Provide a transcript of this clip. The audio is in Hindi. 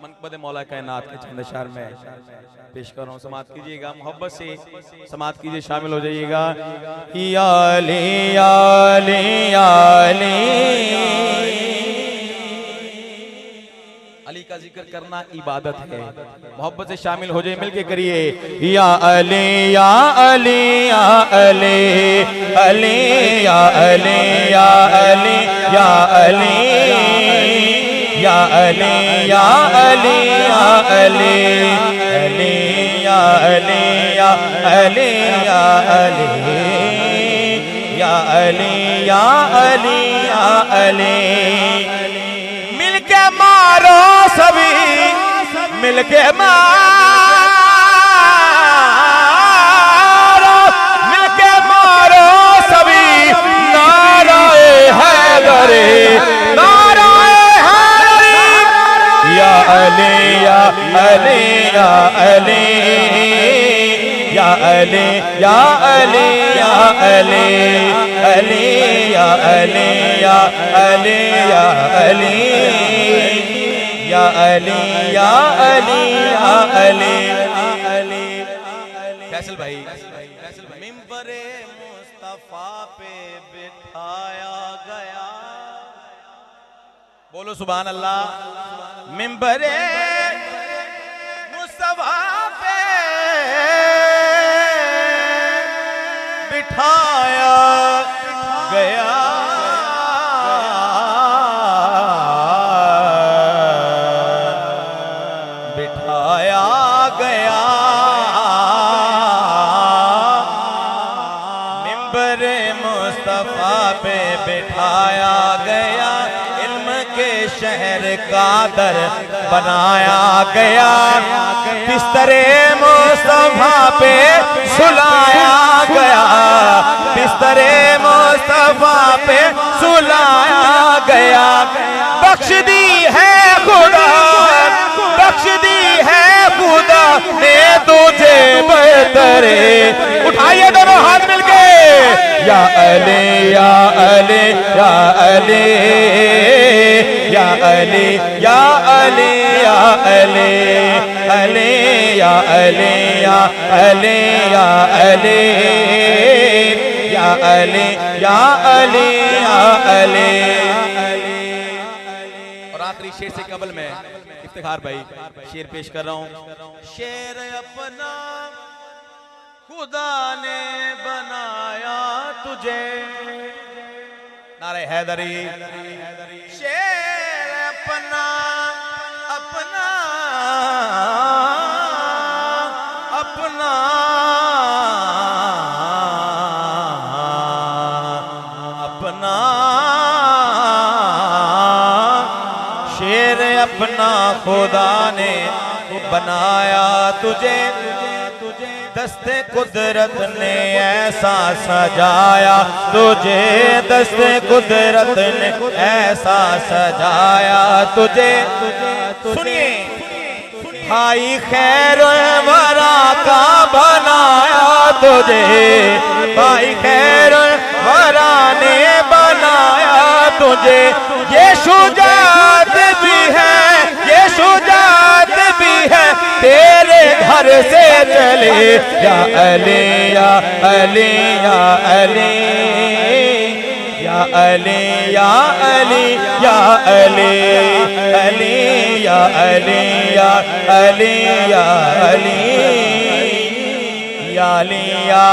मनक़बत मौला कायनात के चंद अशार में पेश कर रहा हूँ। समात कीजिएगा, मोहब्बत से समात कीजिए, शामिल हो जाइएगा। या अली या अली या अली, अली का जिक्र करना इबादत है। मोहब्बत से शामिल हो जाए, मिलके करिए। या अली या अली या अली, अली या अली या अली या अली, या अली या अली या अली, अली या अली या अली या अली, या अली या अली या अली। मिलके मारो सभी, मिलके मारो, मिलके मारो सभी नाराए हैदरी, नाराए हैदरी। या अली या अली या अली, या अली या अली या अली, अली या अली या अली या अली, या अली या अली या अली। फैसल भाई, मिंबरे मुस्तफा पे बिठाया गया, बोलो सुभान अल्लाह। मिंबरे मुस्तफा पे बिठाया गया, बिठाया गया। मिंबरे मुस्तफा पे बिठाया गया, इल्म के शहर का दर बनाया गया। बिस्तरे मुस्तफा पे सुलाया गया, बिस्तरे मुस्तफा पे सुलाया गया। बख्श दी है खुदा, बख्श दी है खुदा ने तुझे बेहतरे। उठाइए दोनों हाथ मिलके। या अली या अली या अली, या अली या अली या अली, अली या अली या अली या अली, या अली या अली या अली। और आखिरी शेर से कबल में इफ्तिखार भाई शेर पेश कर रहा हूँ। शेर अपना खुदा ने बनाया तुझे, नारे हैदरी। शेर अपना अपना अपना अपना, शेर अपना खुदा ने बनाया तुझे, दस्ते कुदरत ने ऐसा सजाया तुझे, दस्ते कुदरत ने ऐसा सजाया तुझे। सुनिए, भाई खैर वरा का बनाया तुझे, भाई खैर वरा ने बनाया तुझे। ये शुजात भी है, ये शुजात भी है, तेरे घर से चले। या अली या अली या अली, या अली या अली या अली, अली या अली या अली या अली, या अली या